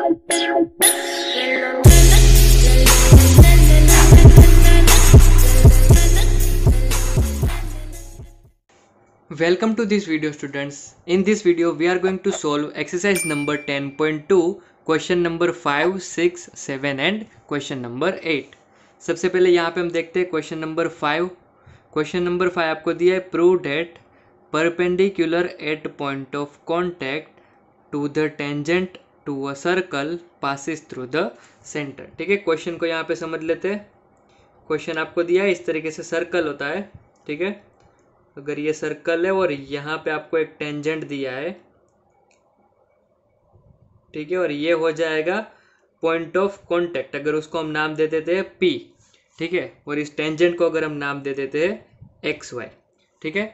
Welcome to this video students. In this video we are going to solve exercise number 10.2 question number 5, 6, 7 and question number 8. सबसे पहले यहाँ पे हम देखते हैं क्वेश्चन नंबर 5. क्वेश्चन नंबर 5 आपको दिया है prove that perpendicular at point of contact to the tangent to a circle passes through the centre. ठीक है, क्वेश्चन को यहाँ पे समझ लेते हैं. क्वेश्चन आपको दिया है इस तरीके से सर्कल होता है. ठीक है, अगर ये सर्कल है और यहाँ पे आपको एक टेंजेंट दिया है. ठीक है, और ये हो जाएगा पॉइंट ऑफ कांटेक्ट. अगर उसको हम नाम दे देते हैं P. ठीक है, और इस टेंजेंट को अगर हम नाम दे देते हैं XY. ठीक है,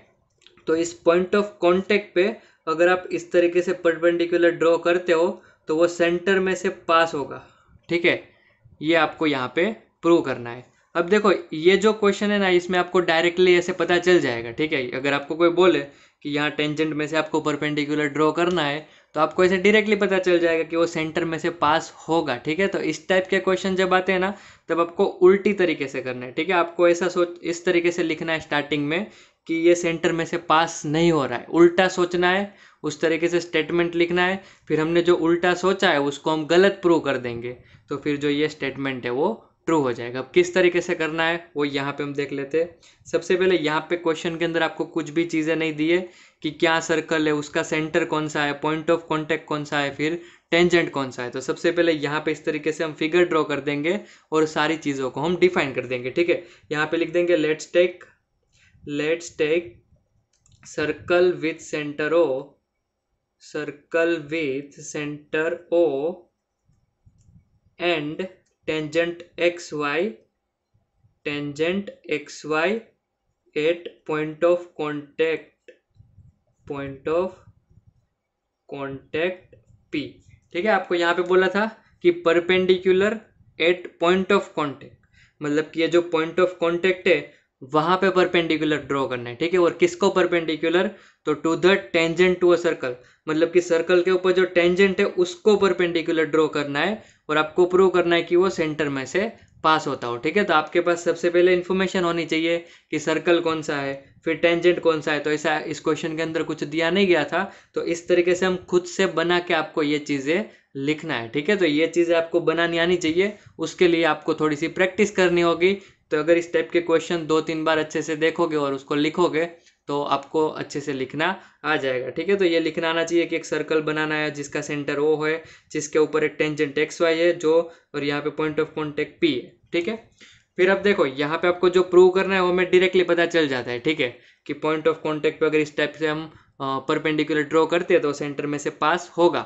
तो इस पॉइंट ऑफ कांटेक्ट पे अगर आप इस तरीके से परपेंडिकुलर ड्रॉ करते हो तो वो सेंटर में से पास होगा. ठीक है, ये आपको यहाँ पे प्रूव करना है. अब देखो ये जो क्वेश्चन है ना, इसमें आपको डायरेक्टली ऐसे पता चल जाएगा. ठीक है, अगर आपको कोई बोले कि यहाँ टेंजेंट में से आपको परपेंडिकुलर ड्रॉ करना है तो आपको ऐसे डायरेक्टली पता चल जाएगा कि वो सेंटर में से पास होगा. ठीक है, तो इस टाइप के क्वेश्चन जब आते हैं ना तब आपको उल्टी तरीके से करना है. ठीक है, आपको ऐसा इस तरीके से लिखना है स्टार्टिंग में कि ये सेंटर में से पास नहीं हो रहा है. उल्टा सोचना है, उस तरीके से स्टेटमेंट लिखना है. फिर हमने जो उल्टा सोचा है उसको हम गलत प्रूव कर देंगे तो फिर जो ये स्टेटमेंट है वो ट्रू हो जाएगा. अब किस तरीके से करना है वो यहाँ पे हम देख लेते हैं. सबसे पहले यहाँ पे क्वेश्चन के अंदर आपको कुछ भी चीज़ें नहीं दी है कि क्या सर्कल है, उसका सेंटर कौन सा है, पॉइंट ऑफ कांटेक्ट कौन सा है, फिर टेंजेंट कौन सा है. तो सबसे पहले यहाँ पे इस तरीके से हम फिगर ड्रॉ कर देंगे और सारी चीज़ों को हम डिफाइन कर देंगे. ठीक है, यहाँ पे लिख देंगे let's take circle with centre O and tangent xy at point of contact P. ठीक है, आपको यहाँ पे बोला था कि perpendicular at point of contact, मतलब कि ये जो पॉइंट ऑफ कांटेक्ट है वहां पे परपेंडिकुलर ड्रॉ करना है. ठीक है, और किसको परपेंडिकुलर, तो to the tangent to a circle, मतलब कि सर्कल के ऊपर जो टेंजेंट है उसको परपेंडिकुलर ड्रॉ करना है और आपको प्रूव करना है कि वो सेंटर में से पास होता हो. ठीक है, तो आपके पास सबसे पहले इन्फॉर्मेशन होनी चाहिए कि सर्कल कौन सा है, फिर टेंजेंट कौन सा है. तो ऐसा इस क्वेश्चन के अंदर कुछ दिया नहीं गया था, तो इस तरीके से हम खुद से बना के आपको ये चीज़ें लिखना है. ठीक है, तो ये चीज़ें आपको बनानी आनी चाहिए, उसके लिए आपको थोड़ी सी प्रैक्टिस करनी होगी. तो अगर इस टाइप के क्वेश्चन 2-3 बार अच्छे से देखोगे और उसको लिखोगे तो आपको अच्छे से लिखना आ जाएगा. ठीक है, तो ये लिखना आना चाहिए कि एक सर्कल बनाना है जिसका सेंटर O है, जिसके ऊपर एक टेंजेंट XY है जो, और यहाँ पे पॉइंट ऑफ कांटेक्ट P है. ठीक है, फिर अब देखो यहाँ पे आपको जो प्रूव करना है वो हमें डायरेक्टली पता चल जाता है. ठीक है, कि पॉइंट ऑफ कांटेक्ट पे अगर इस टाइप से हम परपेंडिकुलर ड्रॉ करते हैं तो सेंटर में से पास होगा.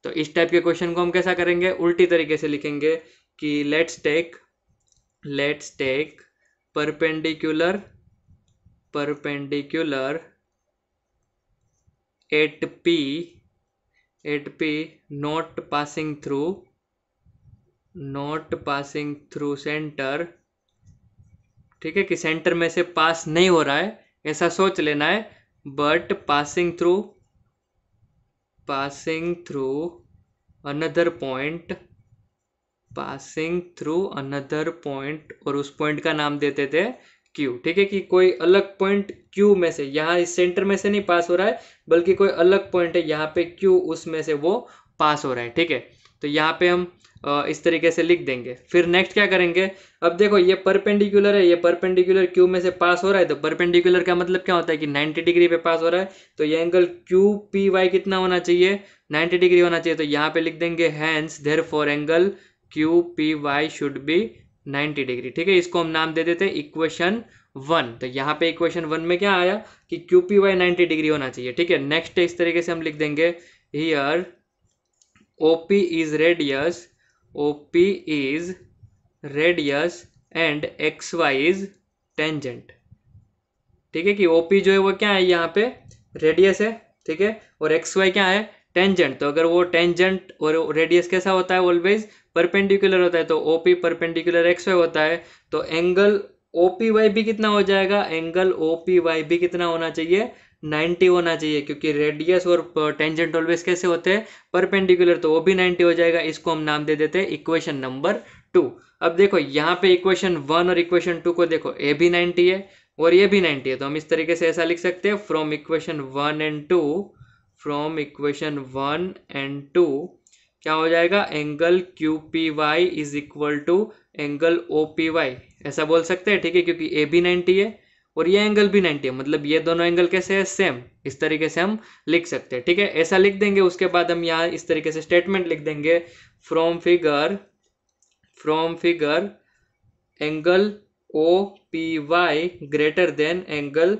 तो इस टाइप के क्वेश्चन को हम कैसा करेंगे, उल्टी तरीके से लिखेंगे कि let's take perpendicular at P not passing through center. ठीक है, कि सेंटर में से पास नहीं हो रहा है ऐसा सोच लेना है, but passing through another point और उस पॉइंट का नाम देते थे Q. ठीक है, कि कोई अलग पॉइंट Q में से, यहाँ इस सेंटर में से नहीं पास हो रहा है बल्कि कोई अलग पॉइंट है यहाँ पे Q, उसमें से वो पास हो रहा है. ठीक है, तो यहाँ पे हम इस तरीके से लिख देंगे. फिर नेक्स्ट क्या करेंगे, अब देखो ये परपेंडिकुलर है, ये परपेंडिकुलर Q में से पास हो रहा है, तो परपेंडिकुलर का मतलब क्या होता है कि 90 डिग्री पे पास हो रहा है. तो ये एंगल QPY कितना होना चाहिए, 90 डिग्री होना चाहिए. तो यहाँ पे लिख देंगे hence therefore angle QPY should be 90 degree. ठीक है, इसको हम नाम दे देते हैं इक्वेशन 1. तो यहाँ पे इक्वेशन 1 में क्या आया कि QPY 90 डिग्री होना चाहिए. ठीक है, नेक्स्ट इस तरीके से हम लिख देंगे here OP is radius and XY is tangent. ठीक है, कि OP जो है वो क्या है, यहाँ पे रेडियस है. ठीक है, और XY क्या है, टेंजेंट. तो अगर वो टेंजेंट और रेडियस कैसा होता है, ऑलवेज परपेंडिकुलर होता है. तो OP परपेंडिकुलर XY होता है, तो एंगल OPY भी कितना हो जाएगा, एंगल OPY भी कितना होना चाहिए, 90 होना चाहिए, क्योंकि रेडियस और टेंजेंट ऑलवेज कैसे होते हैं, परपेंडिकुलर, तो वो भी 90 हो जाएगा। इसको हम नाम दे देते हैं इक्वेशन नंबर 2। अब देखो यहाँ पे इक्वेशन 1 और इक्वेशन 2 को देखो, ए भी 90 है और ये भी 90 है, तो हम इस तरीके से ऐसा लिख सकते हैं from equation 1 and 2, from equation 1 and 2 क्या हो जाएगा, angle Q P Y is equal to angle O P Y, ऐसा बोल सकते हैं, ठीक है, क्योंकि ए भी 90 है और ये एंगल भी 90 है, मतलब ये दोनों एंगल कैसे है, सेम, इस तरीके से हम लिख सकते हैं, ठीक है, ऐसा लिख देंगे। उसके बाद हम यहाँ इस तरीके से स्टेटमेंट लिख देंगे, from figure angle O P Y greater than angle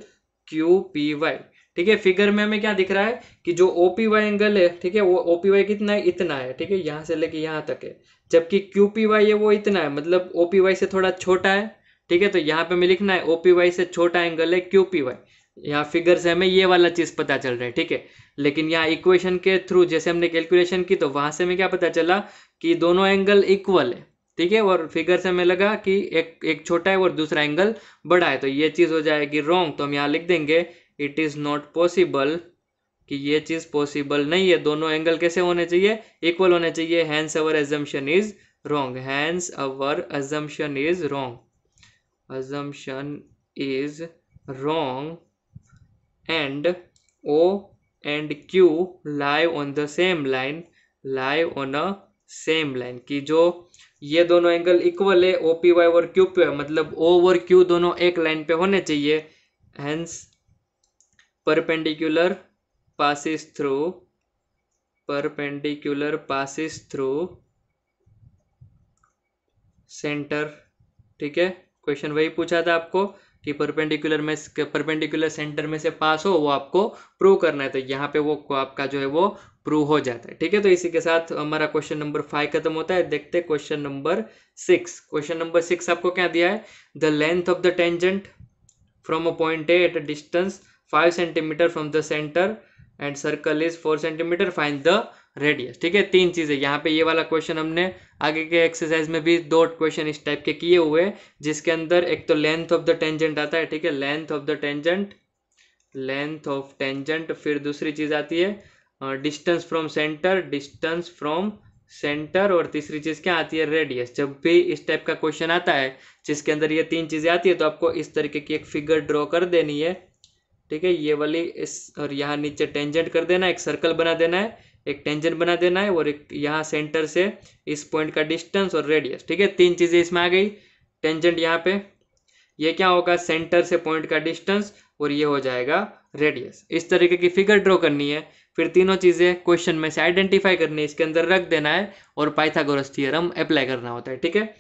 Q P Y, ठीक है। फिगर में हमें क्या दिख रहा है कि जो OPY एंगल है, ठीक है, वो OPY कितना है, इतना है, ठीक है, यहाँ से लेके यहाँ तक है, जबकि QPY है वो इतना है, मतलब OPY से थोड़ा छोटा है, ठीक है। तो यहाँ पे हमें लिखना है OPY से छोटा एंगल है QPY, यहाँ फिगर से हमें ये वाला चीज पता चल रहा है, ठीक है। लेकिन यहाँ इक्वेशन के थ्रू जैसे हमने कैलकुलेशन की, तो वहां से हमें क्या पता चला कि दोनों एंगल इक्वल है, ठीक है, और फिगर से हमें लगा कि एक छोटा है और दूसरा एंगल बड़ा है, तो ये चीज हो जाएगी रॉन्ग। तो हम यहाँ लिख देंगे इट इज नॉट पॉसिबल, कि ये चीज पॉसिबल नहीं है, दोनों एंगल कैसे होने चाहिए, इक्वल होने चाहिए, hence our assumption is wrong, hence our assumption is wrong, assumption is wrong and O and Q lie on the same line, कि जो ये दोनों एंगल इक्वल है OPY और QPY, मतलब O और Q दोनों एक लाइन पे होने चाहिए, hence perpendicular passes through center, ठीक है। क्वेश्चन वही पूछा था आपको कि परपेंडिकुलर सेंटर में से पास हो, वो आपको प्रूव करना है, तो यहाँ पे वो आपका जो है वो प्रूव हो जाता है, ठीक है। तो इसी के साथ हमारा क्वेश्चन नंबर 5 खत्म होता है। देखते हैं क्वेश्चन नंबर 6। क्वेश्चन नंबर 6 आपको क्या दिया है, the length of the tangent from a point A at a distance 5 centimetre from the centre and circle is 4 centimetre, find the radius, ठीक है। 3 चीजें यहाँ पे, ये वाला क्वेश्चन हमने आगे के एक्सरसाइज में भी 2 क्वेश्चन इस टाइप के किए हुए, जिसके अंदर एक तो लेंथ ऑफ द टेंजेंट आता है, ठीक है, लेंथ ऑफ टेंजेंट, फिर दूसरी चीज आती है डिस्टेंस फ्रॉम सेंटर, और तीसरी चीज क्या आती है, रेडियस। जब भी इस टाइप का क्वेश्चन आता है जिसके अंदर ये 3 चीजें आती है, तो आपको इस तरीके की एक फिगर ड्रॉ कर देनी है, ठीक है, ये वाली, इस और यहाँ नीचे टेंजेंट कर देना, एक सर्कल बना देना है, एक टेंजेंट बना देना है, और एक यहाँ सेंटर से इस पॉइंट का डिस्टेंस और रेडियस, ठीक है, 3 चीजें इसमें आ गई। टेंजेंट यहाँ पे, ये क्या होगा, सेंटर से पॉइंट का डिस्टेंस, और ये हो जाएगा रेडियस। इस तरीके की फिगर ड्रॉ करनी है, फिर तीनों चीजें क्वेश्चन में से आइडेंटिफाई करनी है, इसके अंदर रख देना है, और पाइथागोरस थ्योरम अप्लाई करना होता है, ठीक है।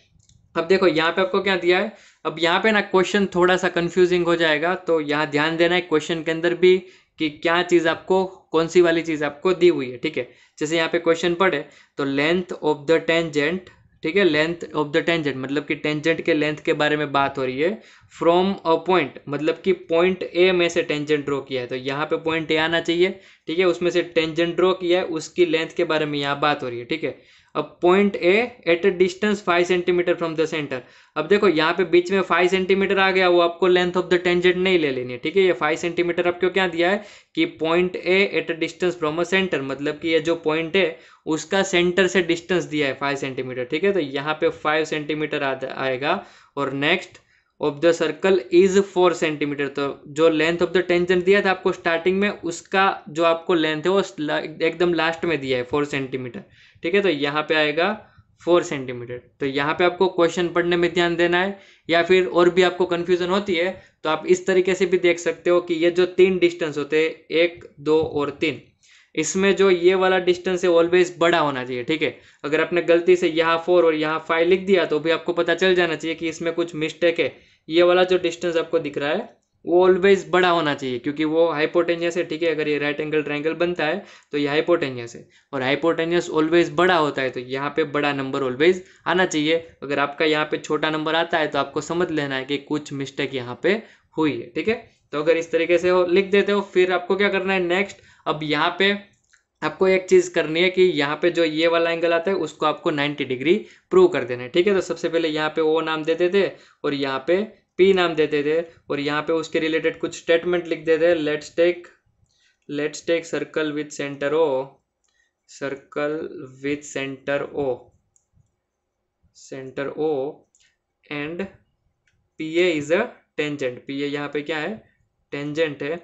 अब देखो यहाँ पे आपको क्या दिया है, अब यहाँ पे ना क्वेश्चन थोड़ा सा कंफ्यूजिंग हो जाएगा, तो यहाँ ध्यान देना है क्वेश्चन के अंदर भी कि क्या चीज आपको, कौन सी वाली चीज आपको दी हुई है, ठीक है। जैसे यहाँ पे क्वेश्चन पढ़े तो लेंथ ऑफ द टेंजेंट, ठीक है, लेंथ ऑफ द टेंजेंट मतलब कि टेंजेंट के लेंथ के बारे में बात हो रही है, फ्रॉम अ पॉइंट मतलब कि पॉइंट ए में से टेंजेंट ड्रॉ किया है, तो यहाँ पे पॉइंट ए आना चाहिए, ठीक है, उसमें से टेंजेंट ड्रॉ किया है, उसकी लेंथ के बारे में यहाँ बात हो रही है, ठीक है। अब point A at a distance 5 centimetre from the centre, अब देखो यहाँ पे बीच में 5 सेंटीमीटर आ गया, वो आपको लेंथ ऑफ द टेंजेंट नहीं ले लेनी है, ठीक है। ये 5 सेंटीमीटर आपको क्या दिया है कि point A at a distance from a centre, मतलब कि ये जो पॉइंट है उसका सेंटर से डिस्टेंस दिया है 5 सेंटीमीटर, ठीक है। तो यहाँ पे 5 सेंटीमीटर आएगा, और next of the circle is 4 centimetre, तो जो लेंथ ऑफ द टेंजेंट दिया था आपको स्टार्टिंग में, उसका जो आपको लेंथ है वो एकदम लास्ट में दिया है 4 सेंटीमीटर, ठीक है। तो यहाँ पे आएगा 4 सेंटीमीटर। तो यहाँ पे आपको क्वेश्चन पढ़ने में ध्यान देना है, या फिर और भी आपको कंफ्यूजन होती है तो आप इस तरीके से भी देख सकते हो कि ये जो 3 डिस्टेंस होते हैं 1, 2 और 3, इसमें जो ये वाला डिस्टेंस है ऑलवेज बड़ा होना चाहिए, ठीक है। अगर आपने गलती से यहाँ 4 और यहाँ 5 लिख दिया तो भी आपको पता चल जाना चाहिए कि इसमें कुछ मिस्टेक है, ये वाला जो डिस्टेंस आपको दिख रहा है वो ऑलवेज बड़ा होना चाहिए, क्योंकि वो हाइपोटेनियस है, ठीक है। अगर ये राइट एंगल ट्रायंगल बनता है तो ये हाइपोटेनियस है, और हाइपोटेनियस ऑलवेज बड़ा होता है, तो यहाँ पे बड़ा नंबर ऑलवेज आना चाहिए। अगर आपका यहाँ पे छोटा नंबर आता है तो आपको समझ लेना है कि कुछ मिस्टेक यहाँ पे हुई है, ठीक है। तो अगर इस तरीके से हो लिख देते हो, फिर आपको क्या करना है नेक्स्ट, अब यहाँ पे आपको एक चीज करनी है कि यहाँ पे जो ये वाला एंगल आता है उसको आपको 90 डिग्री प्रूव कर देना है, ठीक है। तो सबसे पहले यहाँ पे ओ नाम देते थे और यहाँ पे P नाम देते थे और यहाँ पे उसके रिलेटेड कुछ स्टेटमेंट लिख देते। Let's take circle with centre O, circle with centre O and PA is a tangent. PA यहाँ पे क्या है, टेंजेंट है।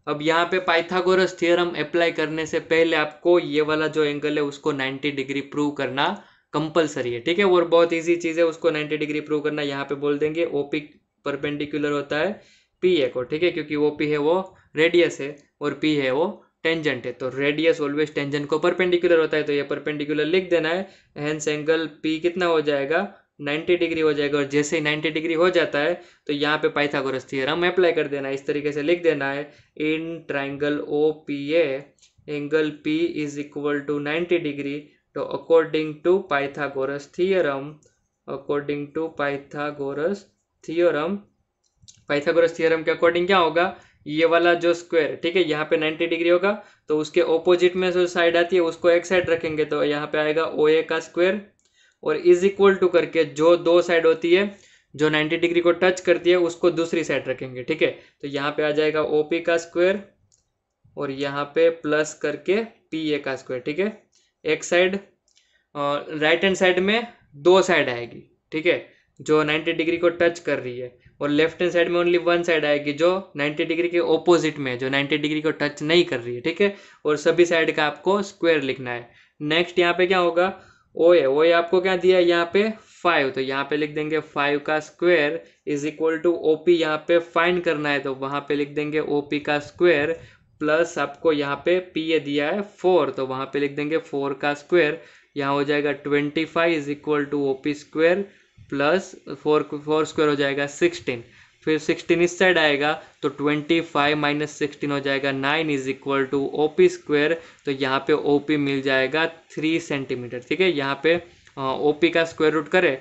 अब यहाँ पे पाइथागोरस थ्योरम अप्लाई करने से पहले आपको ये वाला जो एंगल है उसको 90 डिग्री प्रूव करना कंपलसरी है, ठीक है। और बहुत इजी चीज है उसको 90 डिग्री प्रूव करना। यहाँ पे बोल देंगे OP परपेंडिकुलर होता है PA को, ठीक है, क्योंकि OP है वो रेडियस है और P है वो टेंजेंट है। तो रेडियस ऑलवेज टेंजेंट को परपेंडिकुलर होता है, तो ये परपेंडिकुलर लिख देना है। हेंस एंगल P कितना हो जाएगा, 90 डिग्री हो जाएगा। और जैसे ही 90 डिग्री हो जाता है तो यहाँ पे पाइथागोरस थ्योरम अप्लाई कर देना है। इस तरीके से लिख देना है, in triangle OPA angle P is equal to 90 degree. तो according to Pythagoras theorem, Pythagoras theorem के अकॉर्डिंग क्या होगा, ये वाला जो स्क्वायर, ठीक है, यहाँ पे 90 डिग्री होगा तो उसके ऑपोजिट में जो साइड आती है उसको एक साइड रखेंगे, तो यहाँ पे आएगा OA का स्क्वायर और इज इक्वल टू करके जो दो साइड होती है जो 90 डिग्री को टच करती है उसको दूसरी साइड रखेंगे, ठीक है। तो यहाँ पे आ जाएगा OP का स्क्वायर और यहाँ पे प्लस करके PA का स्क्वायर, ठीक है। एक साइड राइट हैंड साइड में दो साइड आएगी, ठीक है, जो 90 डिग्री को टच कर रही है, और लेफ्ट हैंड साइड में ओनली वन साइड आएगी जो 90 डिग्री के ऑपोजिट में, जो 90 डिग्री को टच नहीं कर रही है, ठीक है। और सभी साइड का आपको स्क्वायर लिखना है। नेक्स्ट यहाँ पे क्या होगा, OA आपको क्या दिया है यहाँ पे 5, तो यहाँ पे लिख देंगे 5 का square is equal to OP, यहाँ पे फाइंड करना है तो वहां पे लिख देंगे OP का स्क्वायर प्लस आपको यहाँ पे PA दिया है 4, तो वहां पे लिख देंगे 4 का स्क्वायर। यहाँ हो जाएगा 25 is equal to OP square plus 4 square हो जाएगा 16, फिर 16 इस साइड आएगा तो 25 माइनस 16 हो जाएगा 9 is equal to OP square. तो यहाँ पे OP मिल जाएगा 3 सेंटीमीटर, ठीक है। यहाँ पे OP का स्क्वायर रूट करें,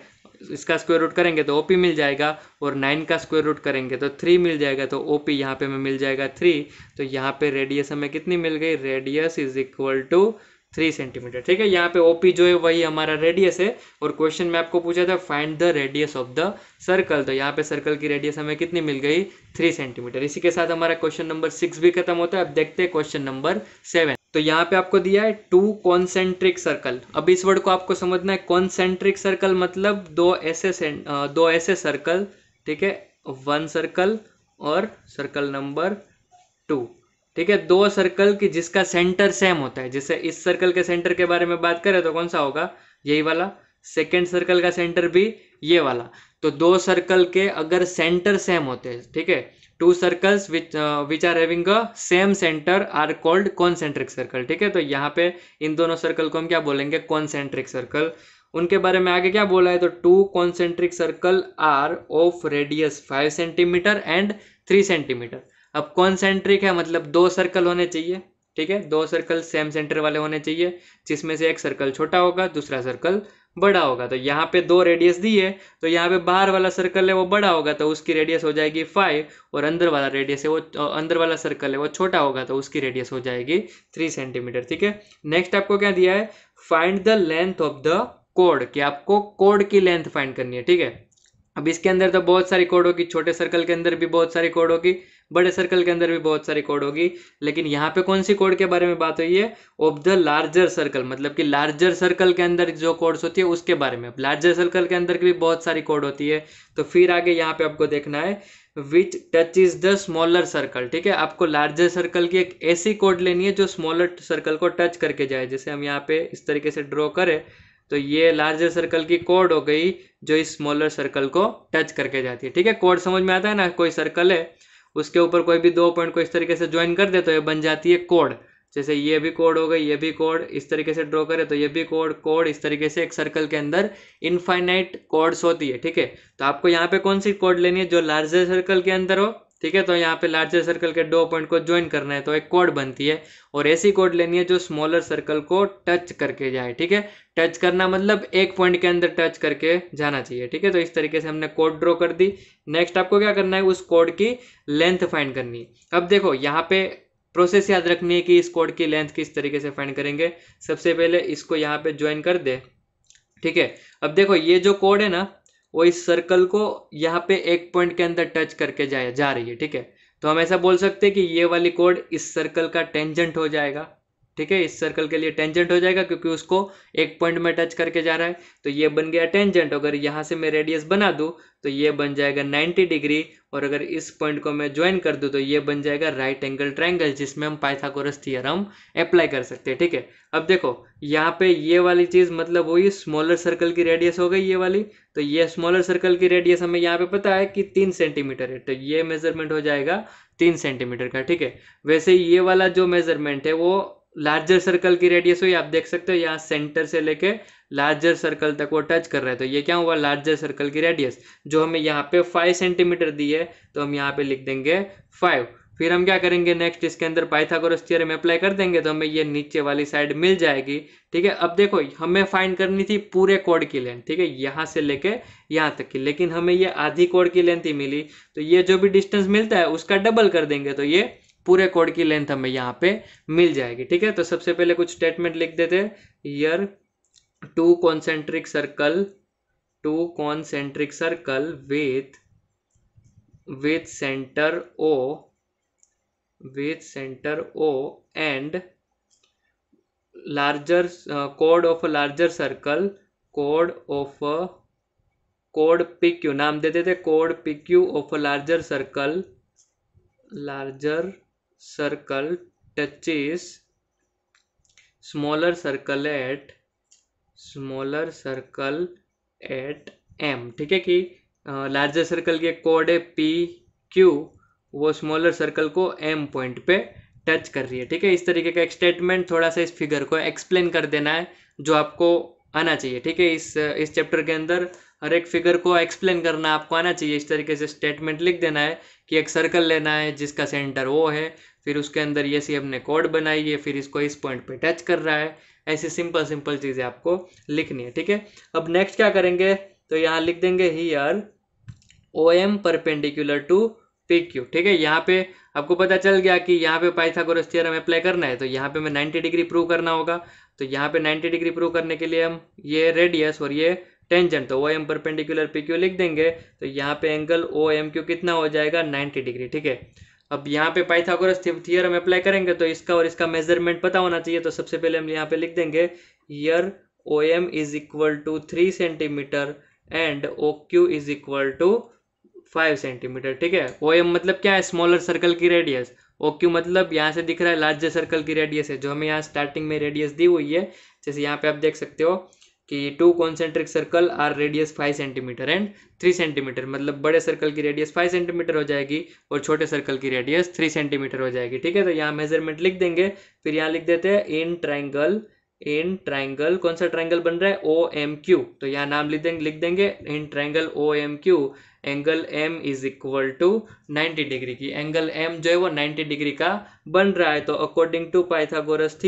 इसका स्क्वायर रूट करेंगे तो OP मिल जाएगा, और 9 का स्क्वायर रूट करेंगे तो 3 मिल जाएगा, तो OP यहाँ पे में मिल जाएगा 3। तो यहाँ पे रेडियस हमें कितनी मिल गई, radius is equal to 3 centimetre, ठीक है। यहाँ पे OP जो है वही हमारा रेडियस है, और क्वेश्चन में आपको पूछा था find the radius of the circle, तो यहाँ पे सर्कल की रेडियस हमें कितनी मिल गई, 3 सेंटीमीटर। इसी के साथ हमारा क्वेश्चन नंबर 6 भी खत्म होता है। अब देखते हैं क्वेश्चन नंबर 7। तो यहाँ पे आपको दिया है 2 कॉन्सेंट्रिक सर्कल। अब इस वर्ड को आपको समझना है, कॉन्सेंट्रिक सर्कल मतलब दो ऐसे सर्कल, ठीक है, 1 सर्कल और सर्कल नंबर 2, ठीक है, दो सर्कल की जिसका सेंटर सेम होता है। जैसे इस सर्कल के सेंटर के बारे में बात करें तो कौन सा होगा, यही वाला। सेकेंड सर्कल का सेंटर भी ये वाला। तो दो सर्कल के अगर सेंटर सेम होते हैं, ठीक है, 2 circles which are having a same centre are called concentric circle, ठीक है। तो यहाँ पे इन दोनों सर्कल को हम क्या बोलेंगे, कॉन्सेंट्रिक सर्कल। उनके बारे में आगे क्या बोला है, तो 2 concentric circle are of radius 5 centimetre and 3 centimetre. अब कॉन्सेंट्रिक है मतलब दो सर्कल होने चाहिए, ठीक है, दो सर्कल सेम सेंटर वाले होने चाहिए, जिसमें से एक सर्कल छोटा होगा दूसरा सर्कल बड़ा होगा। तो यहाँ पे 2 रेडियस दी है, तो यहाँ पे बाहर वाला सर्कल है वो बड़ा होगा तो उसकी रेडियस हो जाएगी 5, और अंदर वाला रेडियस है वो अंदर वाला सर्कल है वो छोटा होगा तो उसकी रेडियस हो जाएगी 3 सेंटीमीटर, ठीक है। नेक्स्ट आपको क्या दिया है, find the length of the code, कि आपको कोड की लेंथ फाइंड करनी है, ठीक है। अब इसके अंदर तो बहुत सारी कोड होगी, छोटे सर्कल के अंदर भी बहुत सारी कोड होगी, बड़े सर्कल के अंदर भी बहुत सारी कोड होगी, लेकिन यहाँ पे कौन सी कोड के बारे में बात हुई है, ऑफ द लार्जर सर्कल, मतलब कि लार्जर सर्कल के अंदर जो कोड्स होती है उसके बारे में। लार्जर सर्कल के अंदर की भी बहुत सारी कोड होती है। तो फिर आगे यहाँ पे आपको देखना है विच touch is the smaller circle, ठीक है। आपको लार्जर सर्कल की एक ऐसी कोड लेनी है जो स्मॉलर सर्कल को टच करके जाए। जैसे हम यहाँ पे इस तरीके से ड्रॉ करें तो ये लार्जर सर्कल की कोड हो गई जो इस स्मॉलर सर्कल को टच करके जाती है, ठीक है। कोड समझ में आता है ना, कोई सर्कल है उसके ऊपर कोई भी 2 पॉइंट को इस तरीके से ज्वाइन कर दे तो ये बन जाती है कोड। जैसे ये भी कोड हो गई, ये भी कोड, इस तरीके से ड्रॉ करे तो ये भी कोड इस तरीके से एक सर्कल के अंदर इनफाइनाइट कोड्स होती है, ठीक है। तो आपको यहाँ पे कौन सी कोड लेनी है, जो लार्जर सर्कल के अंदर हो, ठीक है। तो यहाँ पे लार्जर सर्कल के 2 पॉइंट को ज्वाइन करना है तो एक कोड बनती है, और ऐसी कोड लेनी है जो स्मॉलर सर्कल को टच करके जाए, ठीक है। टच करना मतलब एक पॉइंट के अंदर टच करके जाना चाहिए, ठीक है। तो इस तरीके से हमने कोड ड्रॉ कर दी। नेक्स्ट आपको क्या करना है, उस कोड की लेंथ फाइंड करनी है। अब देखो यहाँ पे प्रोसेस याद रखनी है कि इस कोड की लेंथ किस तरीके से फाइंड करेंगे। सबसे पहले इसको यहाँ पे ज्वाइन कर दे, ठीक है। अब देखो ये जो कोड है ना, वो इस सर्कल को यहाँ पे एक पॉइंट के अंदर टच करके जा रही है, ठीक है। तो हम ऐसा बोल सकते हैं कि ये वाली कोड इस सर्कल का टेंजेंट हो जाएगा, ठीक है, इस सर्कल के लिए टेंजेंट हो जाएगा क्योंकि उसको एक पॉइंट में टच करके जा रहा है। तो ये बन गया टेंजेंट। अगर यहाँ से मैं रेडियस बना दूं तो ये बन जाएगा 90 डिग्री, और अगर इस पॉइंट को मैं ज्वाइन कर दूं तो ये बन जाएगा राइट एंगल ट्रायंगल, जिसमें हम पाइथागोरस थ्योरम अप्लाई कर सकते हैं, ठीक है। अब देखो यहाँ पे ये वाली चीज मतलब वही स्मॉलर सर्कल की रेडियस हो गई ये वाली। तो ये स्मॉलर सर्कल की रेडियस हमें यहाँ पे पता है कि 3 सेंटीमीटर है, तो ये मेजरमेंट हो जाएगा 3 सेंटीमीटर का, ठीक है। वैसे ये वाला जो मेजरमेंट है वो लार्जर सर्कल की रेडियस हुई, आप देख सकते हो यहाँ सेंटर से लेके लार्जर सर्कल तक वो टच कर रहा है। तो ये क्या हुआ, लार्जर सर्कल की रेडियस जो हमें यहाँ पे 5 सेंटीमीटर दी है, तो हम यहाँ पे लिख देंगे 5। फिर हम क्या करेंगे नेक्स्ट, इसके अंदर पाइथागोरस थ्योरम अप्लाई कर देंगे तो हमें ये नीचे वाली साइड मिल जाएगी, ठीक है। अब देखो हमें फाइंड करनी थी पूरे कोड की लेंथ, ठीक है, यहाँ से लेके यहाँ तक की, लेकिन हमें ये आधी कोड की लेंथ ही मिली। तो ये जो भी डिस्टेंस मिलता है उसका डबल कर देंगे तो ये पूरे कोड की लेंथ हमें यहाँ पे मिल जाएगी, ठीक है। तो सबसे पहले कुछ स्टेटमेंट लिख देते हैं। Here to concentric circle with center O and larger chord of a larger circle, chord PQ नाम देते थे, chord PQ of a larger circle touches smaller circle at M, ठीक है, कि लार्जर सर्कल के कोड है पी क्यू, वो smaller circle को एम पॉइंट पे टच कर रही है, ठीक है। इस तरीके का एक स्टेटमेंट थोड़ा सा इस फिगर को एक्सप्लेन कर देना है जो आपको आना चाहिए, ठीक है। इस चैप्टर के अंदर हर एक फिगर को एक्सप्लेन करना आपको आना चाहिए। इस तरीके से स्टेटमेंट लिख देना है कि एक सर्कल लेना है जिसका सेंटर ओ है, फिर उसके अंदर ये सी हमने कोड बनाई है, फिर इसको इस पॉइंट पे टच कर रहा है। ऐसी सिंपल चीज़ें आपको लिखनी है, ठीक है। अब नेक्स्ट क्या करेंगे, तो यहाँ लिख देंगे here O M perpendicular to P Q, ठीक है। यहाँ पे आपको पता चल गया कि यहाँ पे पाइथागोरस थ्योरम अप्लाई करना है, तो यहाँ पे मैं 90 डिग्री प्रूव करना होगा। तो यहाँ पे 90 डिग्री प्रूव करने के लिए हम ये रेडियस और ये टेंजेंट, तो O M perpendicular P Q लिख देंगे। तो यहाँ पे एंगल ओ एम क्यू कितना हो जाएगा, 90 डिग्री, ठीक है। अब यहाँ पे पाइथागोरस थ्योरम अप्लाई करेंगे तो इसका और इसका मेजरमेंट पता होना चाहिए। तो सबसे पहले हम यहाँ पे लिख देंगे here O M is equal to 3 centimetre and O Q is equal to 5 centimetre, ठीक है। ओ एम मतलब क्या है, स्मॉलर सर्कल की रेडियस। ओ क्यू मतलब यहाँ से दिख रहा है लार्जर सर्कल की रेडियस है, जो हमें यहाँ स्टार्टिंग में रेडियस दी हुई है। जैसे यहाँ पे आप देख सकते हो कि 2 concentric circle are radius 5 centimetre and 3 centimetre, मतलब बड़े सर्कल की रेडियस 5 सेंटीमीटर हो जाएगी और छोटे सर्कल की रेडियस 3 सेंटीमीटर हो जाएगी, ठीक है। तो यहाँ मेजरमेंट लिख देंगे। फिर यहाँ लिख देते हैं इन ट्राइंगल कौन सा ट्राइंगल बन रहा है, ओ एम क्यू। तो यहाँ नाम लिख देंगे in triangle O M Q angle M is equal to 90 degree की। एंगल एम जो है वो 90 डिग्री का बन रहा है। तो अकॉर्डिंग टू पाइथागोरस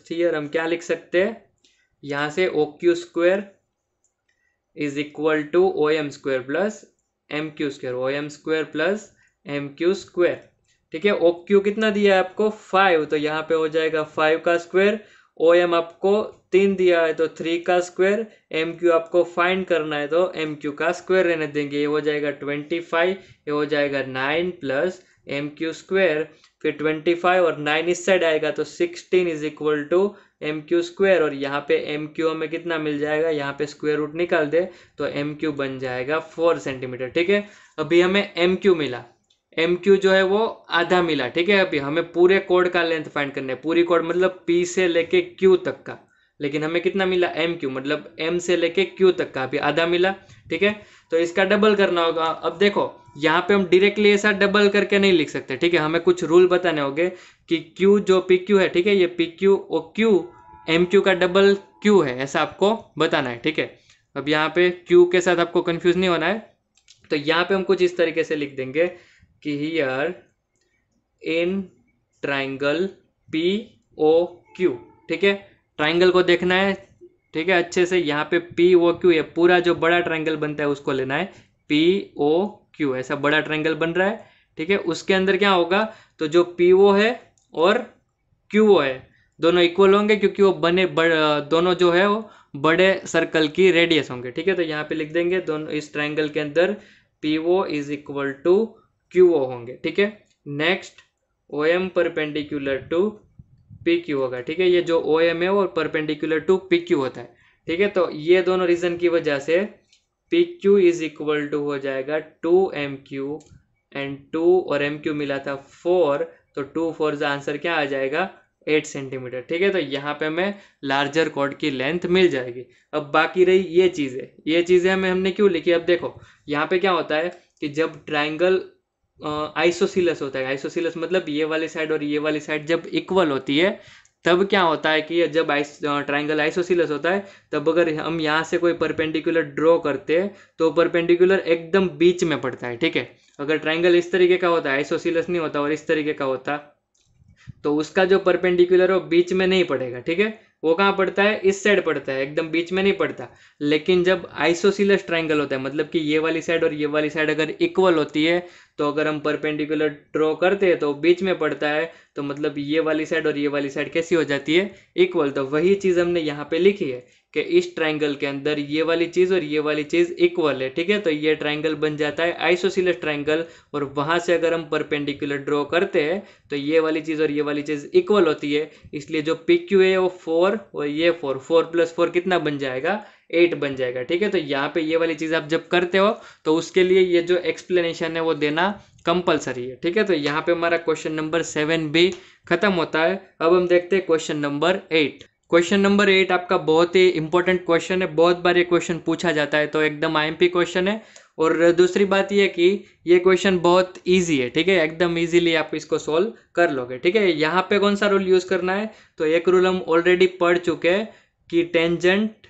थ्योरम क्या लिख सकते हैं, यहाँ से O Q square is equal to O M square plus M Q square, O M square plus M Q square, ठीक है। ओ क्यू कितना दिया है आपको 5, तो यहाँ पे हो जाएगा 5 का स्क्वायर। ओ एम आपको 3 दिया है तो 3 का स्क्वायर। एम क्यू आपको फाइंड करना है तो एम क्यू का स्क्वायर रहने देंगे। ये हो जाएगा 25, ये हो जाएगा 9 प्लस एम क्यू स्क्वायर, फिर 25 और 9 इस साइड आएगा तो 16 is equal to M Q square. और यहाँ पे एम क्यू हमें कितना मिल जाएगा, यहाँ पे स्क्वायर रूट निकाल दे तो एम क्यू बन जाएगा 4 सेंटीमीटर, ठीक है। अभी हमें एम क्यू मिला, एम क्यू जो है वो आधा मिला, ठीक है। अभी हमें पूरे कोड का लेंथ फाइंड करना है, पूरी कोड मतलब पी से लेके क्यू तक का, लेकिन हमें कितना मिला एम क्यू, मतलब एम से लेके क्यू तक का अभी आधा मिला, ठीक है। तो इसका डबल करना होगा। अब देखो यहाँ पे हम डायरेक्टली ऐसा डबल करके नहीं लिख सकते, ठीक है। हमें कुछ रूल बताने होंगे कि क्यू जो पी क्यू है, ठीक है, ये P Q O Q M Q का डबल क्यू है, ऐसा आपको बताना है, ठीक है। अब यहाँ पे क्यू के साथ आपको कंफ्यूज नहीं होना है। तो यहाँ पे हम कुछ इस तरीके से लिख देंगे कि here in triangle P O Q, ठीक है। ट्राइंगल को देखना है, ठीक है, अच्छे से। यहाँ पे पी ओ क्यू, ये पूरा जो बड़ा ट्राइंगल बनता है उसको लेना है, पी ओ क्यू, ऐसा बड़ा ट्राइंगल बन रहा है, ठीक है। उसके अंदर क्या होगा, तो जो पी ओ है और क्यू ओ है दोनों इक्वल होंगे क्योंकि वो दोनों जो है वो बड़े सर्कल की रेडियस होंगे। ठीक है, तो यहाँ पे लिख देंगे दोनों इस ट्राइंगल के अंदर PO is equal to QO होंगे। ठीक है, next OM perpendicular to PQ होगा। ठीक है, ये जो OM है वो परपेंडिकुलर टू PQ होता है। ठीक है, तो ये दोनों रीजन की वजह से PQ इज इक्वल टू हो जाएगा 2MQ एंड 2 और MQ मिला था 4, तो 2 4 का आंसर क्या आ जाएगा 8 सेंटीमीटर। ठीक है, तो यहाँ पे हमें लार्जर कॉर्ड की लेंथ मिल जाएगी। अब बाकी रही ये चीज़ें हमने क्यों लिखी, अब देखो यहाँ पे क्या होता है कि जब ट्राइंगल आइसोसीलस होता है, आइसोसीलस मतलब ये वाली साइड और ये वाली साइड जब इक्वल होती है तब क्या होता है कि जब ट्राइंगल आइसोसीलस होता है तब अगर हम यहाँ से कोई परपेंडिकुलर ड्रॉ करते हैं तो परपेंडिकुलर एकदम बीच में पड़ता है। ठीक है, अगर ट्राइंगल इस तरीके का होता है, आइसोसीलस नहीं होता और इस तरीके का होता, तो उसका जो परपेंडिकुलर हो बीच में नहीं पड़ेगा। ठीक है, वो कहाँ पड़ता है, इस साइड पड़ता है, एकदम बीच में नहीं पड़ता। लेकिन जब आइसोसीलस ट्राइंगल होता है, मतलब कि ये वाली साइड और ये वाली साइड अगर इक्वल होती है तो अगर हम परपेंडिकुलर ड्रॉ करते हैं तो बीच में पड़ता है, तो मतलब ये वाली साइड और ये वाली साइड कैसी हो जाती है, इक्वल। तो वही चीज़ हमने यहाँ पे लिखी है कि इस ट्राइंगल के अंदर ये वाली चीज़ और ये वाली चीज़ इक्वल है। ठीक है, तो ये ट्राइंगल बन जाता है आइसोसीलस ट्राइंगल, और वहाँ से अगर हम परपेंडिकुलर ड्रॉ करते हैं तो ये वाली चीज़ और ये वाली चीज़ इक्वल होती है, इसलिए जो PQ है वो 4 और ये 4 प्लस 4 कितना बन जाएगा, 8 बन जाएगा। ठीक है, तो यहाँ पे ये वाली चीज़ आप जब करते हो तो उसके लिए ये जो एक्सप्लेनेशन है वो देना कंपलसरी है। ठीक है, तो यहाँ पे हमारा क्वेश्चन नंबर 7 भी खत्म होता है। अब हम देखते हैं क्वेश्चन नंबर 8। क्वेश्चन नंबर 8 आपका बहुत ही इंपॉर्टेंट क्वेश्चन है, बहुत बार ये क्वेश्चन पूछा जाता है, तो एकदम IMP क्वेश्चन है। और दूसरी बात ये कि ये क्वेश्चन बहुत इजी है। ठीक है, एकदम इजीली आप इसको सॉल्व कर लोगे। ठीक है, यहाँ पे कौन सा रूल यूज करना है, तो एक रूल हम ऑलरेडी पढ़ चुके हैं कि टेंजेंट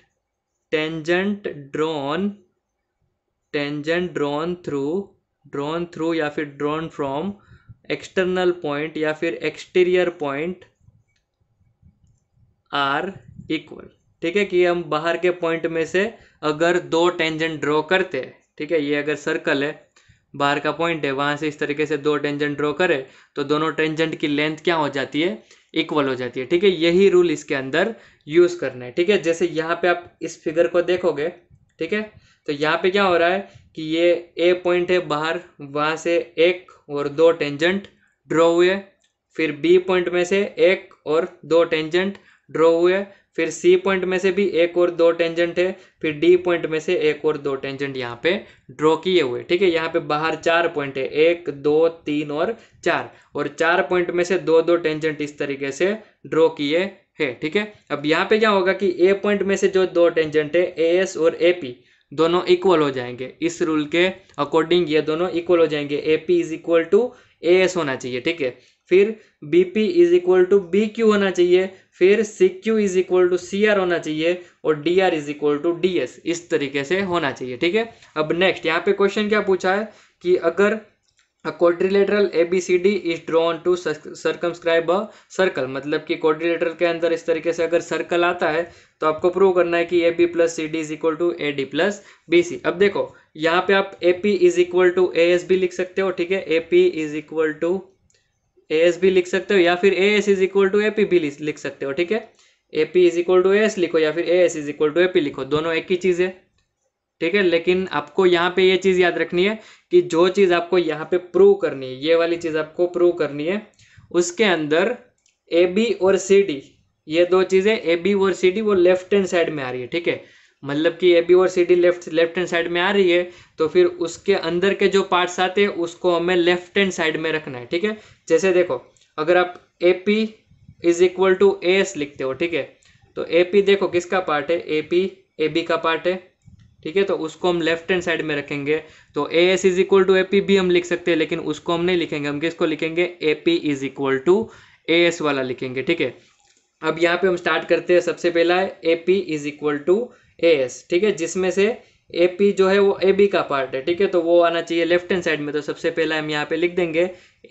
ड्रॉन थ्रू या फिर ड्रॉन फ्रॉम एक्सटर्नल पॉइंट या फिर एक्सटीरियर पॉइंट आर इक्वल। ठीक है, कि हम बाहर के पॉइंट में से अगर दो टेंजेंट ड्रॉ करते हैं, ठीक है, ये अगर सर्कल है, बाहर का पॉइंट है, वहां से इस तरीके से दो टेंजेंट ड्रॉ करे तो दोनों टेंजेंट की लेंथ क्या हो जाती है, इक्वल हो जाती है। ठीक है, यही रूल इसके अंदर यूज करना है। ठीक है, जैसे यहाँ पे आप इस फिगर को देखोगे, ठीक है, तो यहाँ पे क्या हो रहा है कि ये A पॉइंट है बाहर, वहां से एक और दो टेंजेंट ड्रॉ हुए, फिर B पॉइंट में से एक और दो टेंजेंट ड्रॉ हुए, फिर C पॉइंट में से भी एक और दो टेंजेंट है, फिर D पॉइंट में से एक और दो टेंजेंट यहाँ पे ड्रॉ किए हुए। ठीक है, यहाँ पे बाहर 4 पॉइंट है, 1 2 3 और 4, और 4 पॉइंट में से दो दो टेंजेंट इस तरीके से ड्रॉ किए है। ठीक है, अब यहाँ पे क्या होगा कि A पॉइंट में से जो दो टेंजेंट है AS और AP दोनों इक्वल हो जाएंगे। इस रूल के अकॉर्डिंग ये दोनों इक्वल हो जाएंगे, AP is equal to AS होना चाहिए। ठीक है, फिर BP is equal to BQ होना चाहिए, फिर CQ is equal to CR होना चाहिए, और DR is equal to DS इस तरीके से होना चाहिए। ठीक है, अब नेक्स्ट यहाँ पे क्वेश्चन क्या पूछा है कि अगर quadrilateral ABCD is drawn to circumscribe a circle, मतलब कि क्वाड्रिलेटरल के अंदर इस तरीके से अगर सर्कल आता है तो आपको प्रूव करना है कि AB plus CD is equal to AD plus BC। अब देखो यहाँ पे आप AP is equal to AS भी लिख सकते हो। ठीक है, AP is equal to AS भी लिख सकते हो, या फिर AS is equal to AP भी लिख सकते हो। ठीक है, AP is equal to AS लिखो या फिर AS is equal to AP लिखो, दोनों एक ही चीज है। ठीक है, लेकिन आपको यहाँ पे ये चीज याद रखनी है कि जो चीज आपको यहाँ पे प्रूव करनी है, ये वाली चीज आपको प्रूव करनी है, उसके अंदर AB और CD, ये दो चीजें AB और CD वो लेफ्ट हैंड साइड में आ रही है। ठीक है, मतलब कि AB और CD लेफ्ट हैंड साइड में आ रही है, तो फिर उसके अंदर के जो पार्ट्स आते हैं उसको हमें लेफ्ट हैंड साइड में रखना है। ठीक है, जैसे देखो अगर आप AP is equal to AS लिखते हो, ठीक है, तो AP देखो किसका पार्ट है, AP AB का पार्ट है। ठीक है, तो उसको हम लेफ्ट हैंड साइड में रखेंगे, तो AS is equal to AP भी हम लिख सकते हैं, लेकिन उसको हम नहीं लिखेंगे, हम किसको लिखेंगे, AP is equal to AS वाला लिखेंगे। ठीक है, अब यहाँ पे हम स्टार्ट करते हैं। सबसे पहला है AP is equal to AS। ठीक है, जिसमें से AP जो है वो AB का पार्ट है। ठीक है, तो वो आना चाहिए लेफ्ट हैंड साइड में, तो सबसे पहला हम यहाँ पे लिख देंगे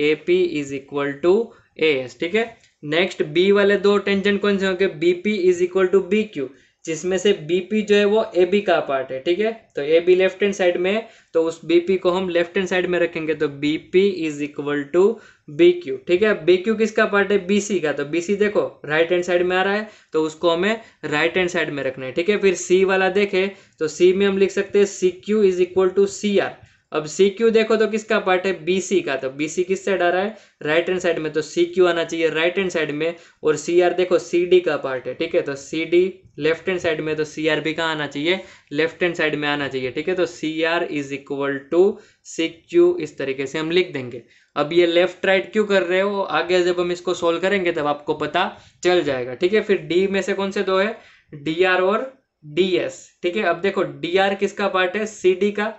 AP is equal to AS। ठीक है, नेक्स्ट B वाले दो टेंजेंट कौन से होंगे, BP is equal to BQ, जिसमें से बीपी जो है वो AB का पार्ट है, ठीक है। तो AB लेफ्ट हैंड साइड में है, तो उस बीपी को हम लेफ्ट हैंड साइड में रखेंगे, तो BP is equal to BQ, ठीक है। BQ किसका पार्ट है? BC का, तो BC देखो राइट हैंड साइड में आ रहा है, तो उसको हमें राइट हैंड साइड में रखना है, ठीक है। फिर C वाला देखे तो C में हम लिख सकते हैं CQ is equal to CR। अब CQ देखो तो किसका पार्ट है? BC का, तो BC किस साइड आ रहा है? राइट हैंड साइड में, तो CQ आना चाहिए राइट हैंड साइड में। और CR देखो CD का पार्ट है, ठीक है, तो CD लेफ्ट हैंड साइड में, तो CR भी कहाँ आना चाहिए? लेफ्ट हैंड साइड में आना चाहिए, ठीक है। तो CR is equal to CQ, इस तरीके से हम लिख देंगे। अब ये लेफ्ट राइट क्यों कर रहे हो, आगे जब हम इसको सोल्व करेंगे तब आपको पता चल जाएगा, ठीक है। फिर D में से कौन से दो है? DR और DS, ठीक है। अब देखो DR किसका पार्ट है? CD का,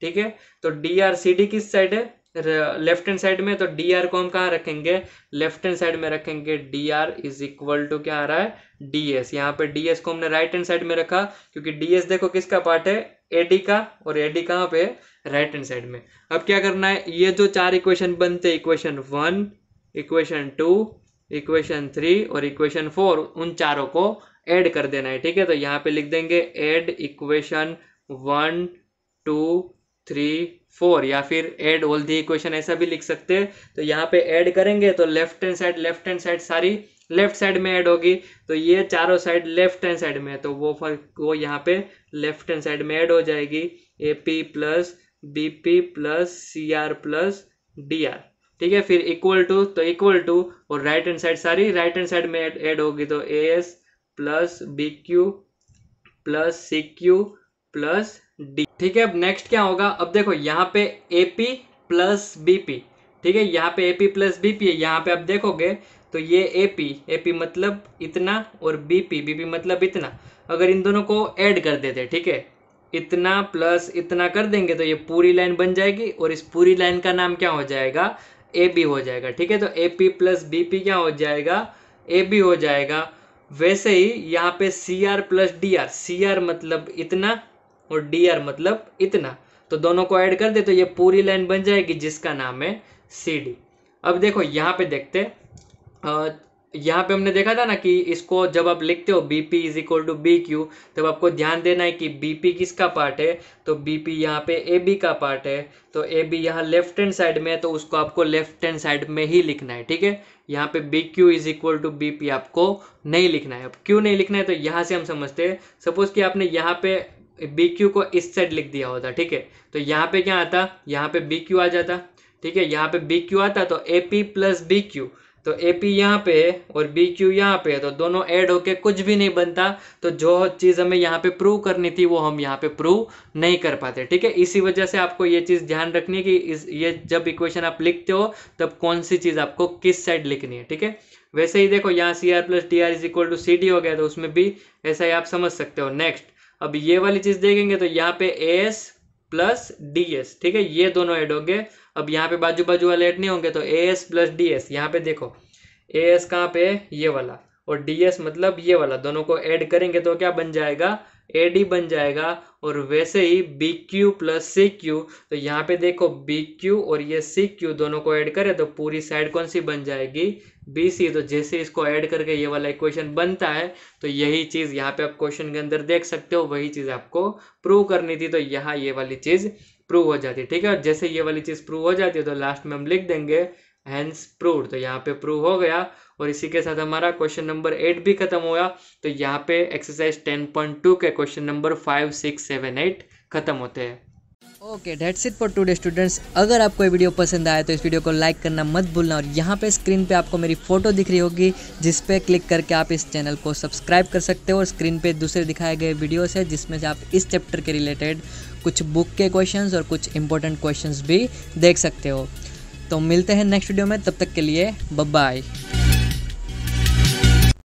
ठीक है। तो DR CD किस साइड है? लेफ्ट हैंड साइड में, तो DR को हम कहाँ रखेंगे? लेफ्ट हैंड साइड में रखेंगे। DR इज इक्वल टू क्या आ रहा है? DS। यहाँ पे DS को हमने राइट हैंड साइड में रखा, क्योंकि DS देखो किसका पार्ट है? AD का, और AD कहाँ पे है? राइट हैंड साइड में। अब क्या करना है, ये जो चार इक्वेशन बनते हैं, इक्वेशन 1, इक्वेशन 2, इक्वेशन 3 और इक्वेशन 4, उन चारों को ऐड कर देना है, ठीक है। तो यहाँ पे लिख देंगे ऐड इक्वेशन 1, 2, 3, 4, या फिर ऐड ऑल दी इक्वेशन, ऐसा भी लिख सकते हैं। तो यहाँ पे ऐड करेंगे तो लेफ्ट हैंड साइड सारी लेफ्ट साइड में ऐड होगी, तो ये चारों साइड लेफ्ट हैंड साइड में है, तो वो यहाँ पे लेफ्ट हैंड साइड में ऐड हो जाएगी। AP plus BP plus CR plus DR, ठीक है। फिर इक्वल टू, तो इक्वल टू और राइट हैंड साइड सारी राइट हैंड साइड में ऐड होगी, तो AS plus BQ plus CQ plus D, ठीक है। अब नेक्स्ट क्या होगा, अब देखो यहाँ पे AP प्लस BP, ठीक है, यहाँ पे AP प्लस BP है। यहाँ पे आप देखोगे तो ये AP मतलब इतना, और BP मतलब इतना। अगर इन दोनों को ऐड कर देते, ठीक है, इतना प्लस इतना कर देंगे तो ये पूरी लाइन बन जाएगी, और इस पूरी लाइन का नाम क्या हो जाएगा? AB हो जाएगा, ठीक है। तो AP प्लस BP क्या हो जाएगा? AB हो जाएगा। वैसे ही यहाँ पे CR प्लस DR, CR मतलब इतना और DR मतलब इतना, तो दोनों को ऐड कर दे तो ये पूरी लाइन बन जाएगी जिसका नाम है CD। अब देखो यहाँ पे देखते, यहाँ पे हमने देखा था ना कि इसको जब आप लिखते हो BP is equal to BQ, तब आपको ध्यान देना है कि BP किसका पार्ट है? तो BP यहाँ पे AB का पार्ट है, तो AB यहाँ लेफ्ट हैंड साइड में है, तो उसको आपको लेफ्ट हैंड साइड में ही लिखना है, ठीक है। यहाँ पे BQ is equal to BP आपको नहीं लिखना है। अब क्यों नहीं लिखना है, तो यहाँ से हम समझते हैं। सपोज कि आपने यहाँ पे BQ को इस साइड लिख दिया होता, ठीक है, तो यहाँ पे क्या आता? यहाँ पे BQ आ जाता, ठीक है। यहाँ पे BQ आता तो AP प्लस BQ, तो AP यहाँ पे है और BQ यहाँ पे है, तो दोनों ऐड होके कुछ भी नहीं बनता। तो जो चीज़ हमें यहाँ पे प्रूव करनी थी वो हम यहाँ पे प्रूव नहीं कर पाते, ठीक है। इसी वजह से आपको ये चीज़ ध्यान रखनी है कि ये जब इक्वेशन आप लिखते हो तब कौन सी चीज़ आपको किस साइड लिखनी है, ठीक है। वैसे ही देखो यहाँ CR plus DR is equal to CD हो गया, तो उसमें भी ऐसा ही आप समझ सकते हो। नेक्स्ट अब ये वाली चीज़ देखेंगे तो यहाँ पे AS प्लस DS, ठीक है, ये दोनों ऐड होंगे। अब यहाँ पे बाजू बाजू वाले ऐड नहीं होंगे, तो AS प्लस DS, यहाँ पे देखो AS कहाँ पे है? ये वाला, और DS मतलब ये वाला, दोनों को ऐड करेंगे तो क्या बन जाएगा? AD बन जाएगा। और वैसे ही BQ प्लस CQ, तो यहाँ पे देखो BQ और ये CQ दोनों को ऐड करें तो पूरी साइड कौन सी बन जाएगी? BC। तो जैसे इसको ऐड करके ये वाला इक्वेशन बनता है, तो यही चीज़ यहाँ पे आप क्वेश्चन के अंदर देख सकते हो, वही चीज़ आपको प्रूव करनी थी, तो यहाँ ये वाली चीज़ प्रूव हो जाती है, ठीक है। और जैसे ये वाली चीज़ प्रूव हो जाती है तो लास्ट में हम लिख देंगे हैंस प्रूव्ड, तो यहाँ पे प्रूव हो गया। और इसी के साथ हमारा क्वेश्चन नंबर 8 भी खत्म हुआ। तो यहाँ पे एक्सरसाइज 10.2 के क्वेश्चन नंबर 5, 6, 7, 8 खत्म होते हैं। Okay, that's it for today students. अगर आपको ये वीडियो पसंद आया तो इस वीडियो को लाइक करना मत भूलना, और यहाँ पे स्क्रीन पे आपको मेरी फ़ोटो दिख रही होगी जिस पे क्लिक करके आप इस चैनल को सब्सक्राइब कर सकते हो। और स्क्रीन पे दूसरे दिखाए गए वीडियोस है जिसमें से आप इस चैप्टर के रिलेटेड कुछ बुक के क्वेश्चंस और कुछ इंपॉर्टेंट क्वेश्चंस भी देख सकते हो। तो मिलते हैं नेक्स्ट वीडियो में, तब तक के लिए बाय बाय।